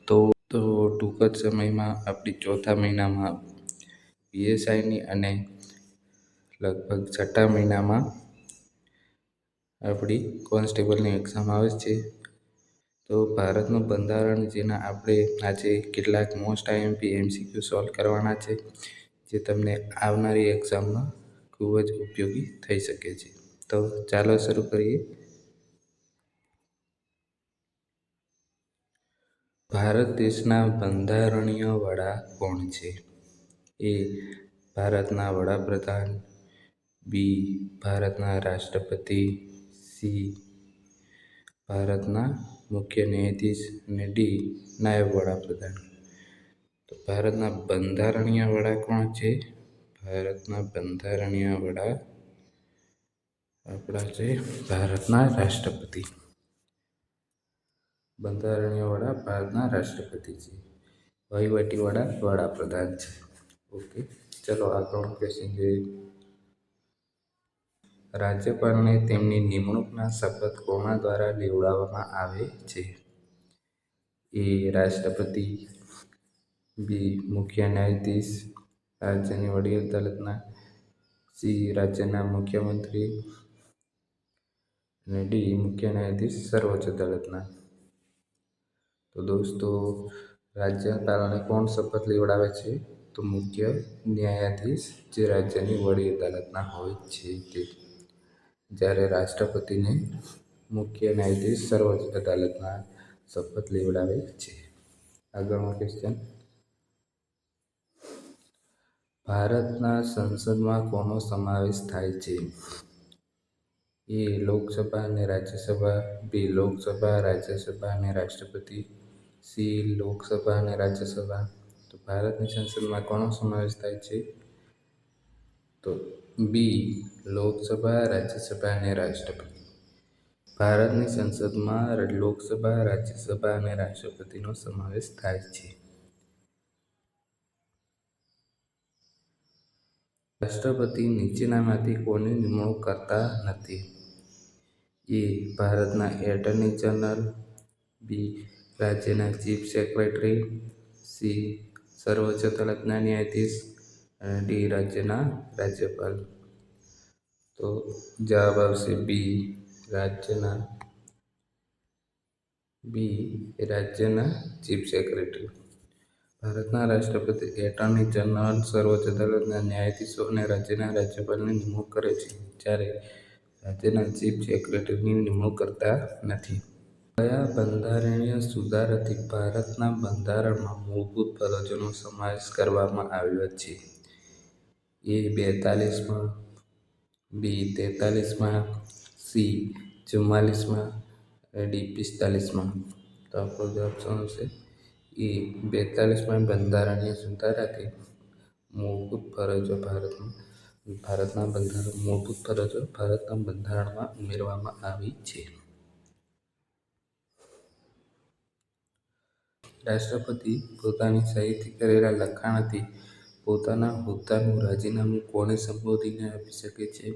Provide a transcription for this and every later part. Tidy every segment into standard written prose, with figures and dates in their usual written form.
તો ટૂંક જ સમયમાં આપણી ચોથા મહિનામાં પીએસઆઈની અને લગભગ છઠ્ઠા મહિનામાં આપણી કોન્સ્ટેબલની એક્ઝામ આવે છે. તો ભારતનું બંધારણ જેના આપણે આજે કેટલાક મોસ્ટ આઈએમપી MCQ સોલ્વ કરવાના છે, જે તમને આવનારી એક્ઝામમાં ખૂબ જ ઉપયોગી થઈ શકે છે. તો ચાલો શરૂ કરીએ. ભારત દેશના બંધારણીય વડા કોણ છે? એ. ભારતના વડાપ્રધાન. બી. ભારતના રાષ્ટ્રપતિ. સી. ભારતના મુખ્ય ન્યાયાધીશ અને ડી. નાયબ વડાપ્રધાન. તો ભારતના બંધારણીય વડા કોણ છે? ભારતના બંધારણીય વડા આપણા છે ભારતના રાષ્ટ્રપતિ. બંધારણીય વડા ભારતના રાષ્ટ્રપતિ છે. વહીવટી વડા વડાપ્રધાન છે. ઓકે, ચલો આગળનો ક્વેશ્ચન જોઈએ. રાજ્યપાલને તેમની નિમણૂકના શપથ કોના દ્વારા લેવડાવવામાં આવે છે? એ. રાષ્ટ્રપતિ. બી. મુખ્ય ન્યાયાધીશ રાજ્યની વડી અદાલતના. સી. રાજ્યના મુખ્યમંત્રી અને ડી. મુખ્ય ન્યાયાધીશ સર્વોચ્ચ અદાલતના. તો દોસ્તો, રાજ્યપાલને કોણ શપથ લેવડાવે છે? તો મુખ્ય ન્યાયાધીશ, જે રાજ્યની વડી અદાલતના હોય છે તે. જ્યારે રાષ્ટ્રપતિને મુખ્ય ન્યાયાધીશ સર્વોચ્ચ અદાલતના શપથ લેવડાવે છે. આગળનો ક્વેશ્ચન. ભારતના સંસદમાં કોનો સમાવેશ થાય છે? એ. લોકસભા અને રાજ્યસભા. બી. લોકસભા, રાજ્યસભા અને રાષ્ટ્રપતિ. સી. લોકસભા અને રાજ્યસભા. તો ભારતની સંસદમાં કોનો સમાવેશ થાય છે? તો બી. લોકસભા, રાજ્યસભા અને રાષ્ટ્રપતિ. ભારતની સંસદમાં લોકસભા, રાજ્યસભા અને રાષ્ટ્રપતિનો સમાવેશ થાય છે. રાષ્ટ્રપતિ નીચેનામાંથી કોની નિમણૂક કરતા નથી? એ. ભારતના એટર્ની જનરલ. બી. રાજ્યના ચીફ સેક્રેટરી. સી. સર્વોચ્ચ અદાલતના ન્યાયાધીશ અને ડી. રાજ્યના રાજ્યપાલ. તો જવાબ આવશે બી. રાજ્યના ચીફ સેક્રેટરી. ભારતના રાષ્ટ્રપતિ એટર્ની જનરલ, સર્વોચ્ચ અદાલતના ન્યાયાધીશો અને રાજ્યના રાજ્યપાલની નિમણૂક કરે છે, જ્યારે રાજ્યના ચીફ સેક્રેટરીની નિમણૂક કરતા નથી. કયા બંધારણીય સુધારાથી ભારતના બંધારણમાં મૂળભૂત ફરજોનો સમાવેશ કરવામાં આવ્યો છે? એ. 42માં. બી. 43માં. સી. 44માં. ડી. 45માં. તો આપણો જવાબ શું આવશે? એ. 42માં બંધારણીય સુધારાથી મૂળભૂત ફરજો ભારતના બંધારણમાં ઉમેરવામાં આવી છે. રાષ્ટ્રપતિ પોતાની સહીથી કરેલા લખાણથી પોતાના હોદ્દાનું રાજીનામું કોને સંબોધીને આપી શકે છે?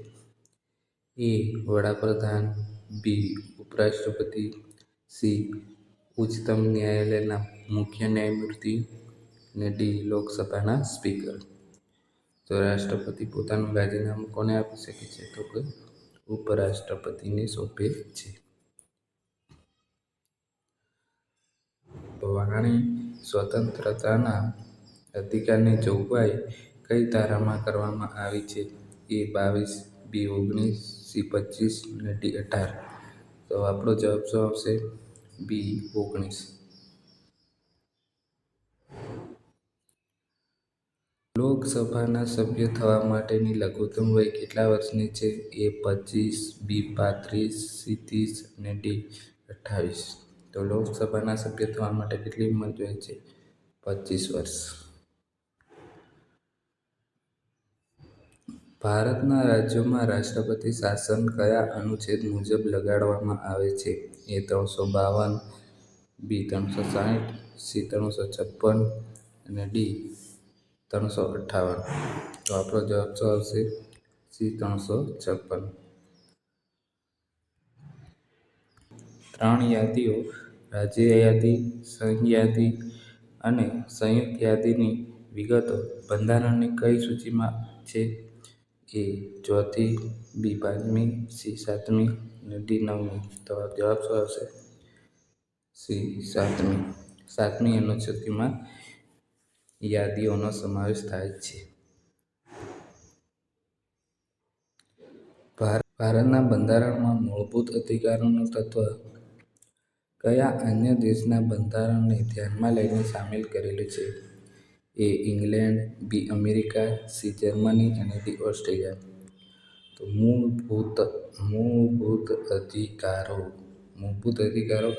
એ. વડાપ્રધાન. બી. ઉપરાષ્ટ્રપતિ. સી. ઉચ્ચતમ ન્યાયાલયના મુખ્ય ન્યાયમૂર્તિ અને ડી. લોકસભાના સ્પીકર. તો રાષ્ટ્રપતિ પોતાનું રાજીનામું કોને આપી શકે છે? તો કે ઉપરાષ્ટ્રપતિને સોંપે છે. વાણી સ્વતંત્રતાના અધિકારની જોગવાઈ કઈ ધારામાં કરવામાં આવી છે? એ. 22. બી. 19. સી. 25 અને ડી. 18. તો આપણો જવાબ શું આવશે? બી. 19. લોકસભાના સભ્ય થવા માટેની લઘુત્તમ વય કેટલા વર્ષની છે? એ. 25. બી. 35. સી. 30 અને ડી. 28. તો લોકસભાના સભ્ય થવા માટે કેટલી ઉંમર જોઈએ છે? 25 વર્ષ. ભારતના રાજ્યોમાં રાષ્ટ્રપતિ શાસન કયા અનુચ્છેદ મુજબ લગાડવામાં આવે છે? એ. 352. બી. 360. સી. 356 અને ડી. 358. તો આપણો જવાબ શું આવશે? સી. 356. 3 યાદીઓ રાજ્ય યાદી, સંઘ યાદી અને સંયુક્ત યાદીની વિગતો બંધારણની કઈ સૂચિમાં છે? એ ચોથી, બી 5મી, સી 7મી અને ડી 9મી. તો જવાબ શું આવશે? સી 7મી. 7મી અનુસૂચિમાં યાદીઓનો સમાવેશ થાય છે. ભારતના બંધારણમાં મૂળભૂત અધિકારોનું તત્વ કયા અન્ય દેશના બંધારણને ધ્યાનમાં લઈને સામેલ કરેલું છે? A England, B America, C Germany અને ડી ઓસ્ટ્રેલિયા. તો મૂળભૂત અધિકારો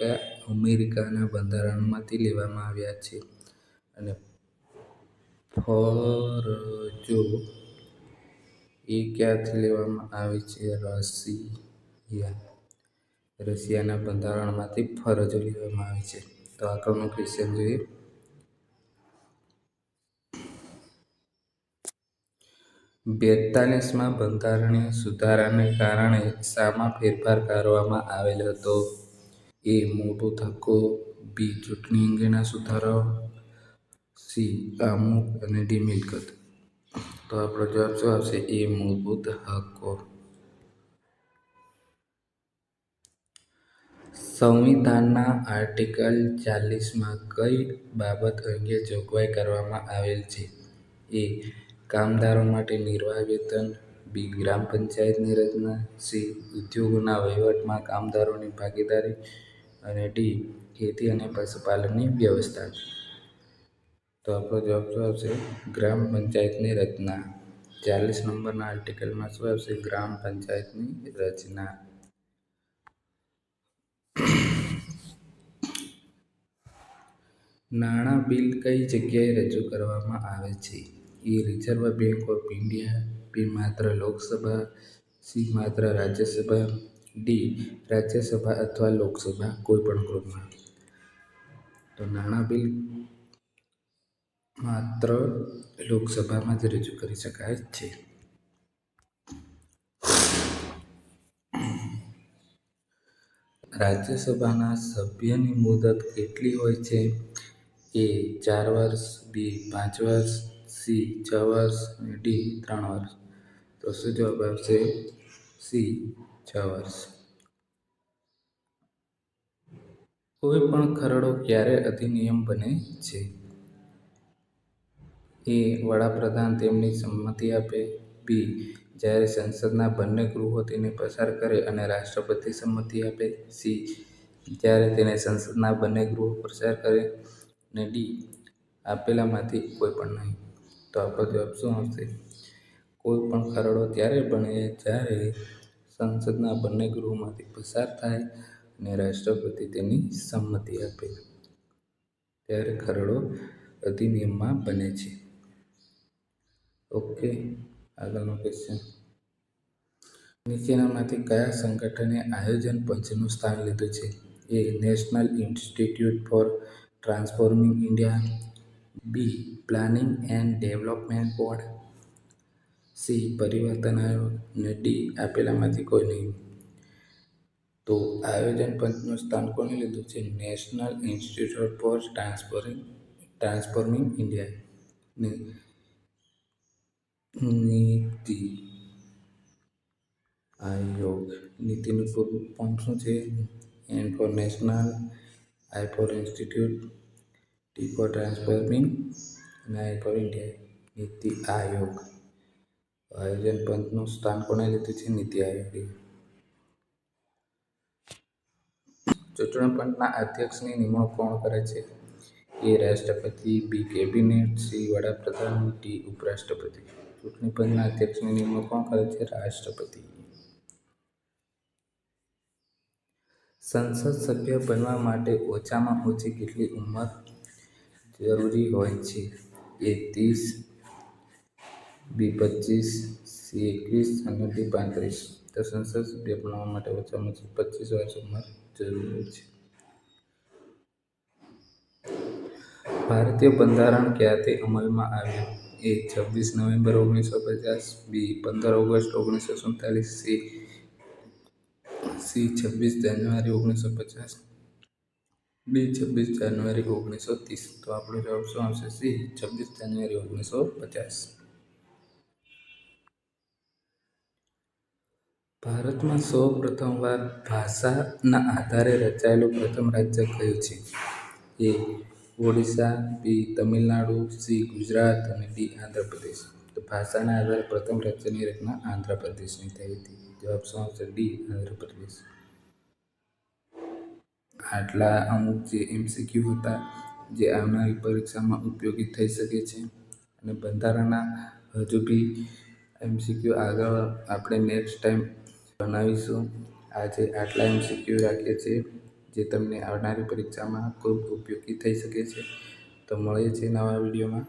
કયા અમેરિકાના બંધારણમાંથી લેવામાં આવ્યા છે. અને ફરજો એ ક્યાંથી લેવામાં આવી છે? રશિયાના બંધારણમાંથી ફરજો લેવામાં આવી છે. તો આગળનો ક્વેશ્ચન જોઈએ. 42મા બંધારણીય સુધારાને કારણે શામાં ફેરફાર કરવામાં આવેલ હતો? એ મૂળભૂત હક્કો, બી ચૂંટણી અંગેના સુધારાઓ, સી આમુખ અને ડી મિલકત. તો આપણો જવાબ શું આવશે? એ મૂળભૂત હક્કો. સંવિધાનના આર્ટિકલ 40માં કઈ બાબત અંગે જોગવાઈ કરવામાં આવેલ છે? એ કામદારો માટે નિર્વાહ વેતન, બી ગ્રામ પંચાયતની રચના, સી ઉદ્યોગોના વહીવટમાં કામદારોની ભાગીદારી અને ડી ખેતી અને પશુપાલનની વ્યવસ્થા. તો આપણો જવાબ શું આવશે? ગ્રામ પંચાયતની રચના. 40 નંબરના આર્ટિકલમાં શું આવશે? ગ્રામ પંચાયતની રચના. નાણાં બિલ કઈ જગ્યાએ રજૂ કરવામાં આવે છે? એ રિઝર્વ બેંક ઓફ ઇન્ડિયા, બી માત્ર લોકસભા, સી માત્ર રાજ્યસભા, ડી રાજ્યસભા અથવા લોકસભા કોઈપણ ગૃહમાં. તો નાણાં બિલ માત્ર લોકસભામાં જ રજૂ કરી શકાય છે. રાજ્યસભાના સભ્યની મુદત કેટલી હોય છે? એ 4 વર્ષ, બી 5 વર્ષ, સી 6 વર્ષ અને ડી 3 વર્ષ. તો શું જવાબ આવશે? સી 6 વર્ષ. કોઈ પણ ખરડો ક્યારે અધિનિયમ બને છે? એ વડાપ્રધાન તેમની સંમતિ આપે, બી જ્યારે સંસદના બંને ગૃહો તેને પસાર કરે અને રાષ્ટ્રપતિ સંમતિ આપે, સી જ્યારે તેને સંસદના બંને ગૃહો પસાર કરે અને ડી આપેલામાંથી કોઈ પણ નહીં. તો આપણો જવાબ શું આવશે? કોઈ પણ ખરડો ત્યારે બને જ્યારે સંસદના બંને ગૃહોમાંથી પસાર થાય અને રાષ્ટ્રપતિ તેની સંમતિ આપે, ત્યારે ખરડો અધિનિયમમાં બને છે. ઓકે, આગળનો ક્વેશ્ચન. નીચેનામાંથી કયા સંગઠને આયોજન પંચનું સ્થાન લીધું છે? A national institute for transforming India, B planning and development board, C Parivartan Aayog અને ડી આપેલામાંથી કોઈ નહીં. તો આયોજન પંચનું સ્થાન કોને લીધું છે? National institute for transforming India. NITI Aayog. નીતિનું પૂરું ફોર્મ શું છે? N for national, I for institute, T for transforming અને આઈ ફોર ઇન્ડિયા. નીતિ આયોગ. આયોજન પંચનું સ્થાન કોને લીધું છે? નીતિ આયોગે. ચૂંટણી પંચના અધ્યક્ષની નિમણૂક કોણ કરે છે? એ રાષ્ટ્રપતિ, બી કેબિનેટ, સી વડાપ્રધાન, ડી ઉપરાષ્ટ્રપતિ. ચૂંટણી પંચના અધ્યક્ષની નિમણૂક કોણ કરે છે? રાષ્ટ્રપતિ. સંસદ સભ્ય બનવા માટે ઓછામાં ઓછી કેટલી ઉંમર જરૂરી હોય છે? એ 30, બી 25, સી 21 અને ડી 35. તો સંસદ સભ્ય બનવા માટે ઓછામાં ઓછી 25 વર્ષ ઉંમર જરૂરી હોય છે. ભારતીય બંધારણ ક્યારથી અમલમાં આવ્યું? એ 26 નવેમ્બર 1950, બી 15 ઓગસ્ટ 1947, સી 26 જાન્યુઆરી 1950 ડી 26 જાન્યુઆરી 1930. તો આપણો જવાબ શું આવશે? સી 26 જાન્યુઆરી 1950. ભારતમાં સૌ પ્રથમવાર ભાષાના આધારે રચાયેલું પ્રથમ રાજ્ય કયું છે? એ ઓડિશા, બી તમિલનાડુ, સી ગુજરાત અને ડી આંધ્રપ્રદેશ. તો ભાષાના આધારે પ્રથમ રાજ્યની રચના આંધ્રપ્રદેશની થઈ હતી. જવાબ શું આવશે? ડી આંધ્રપ્રદેશ. આટલા અમુક જે MCQ હતા જે આવનારી પરીક્ષામાં ઉપયોગી થઈ શકે છે. અને બંધારણના હજુ બી MCQ આગળ આપણે નેક્સ્ટ ટાઈમ બનાવીશું. આજે આટલા MCQ રાખીએ છીએ જે તમને આવનારી પરીક્ષામાં ખૂબ ઉપયોગી થઈ શકે છે. તો મળીએ છીએ નવા વિડીયોમાં.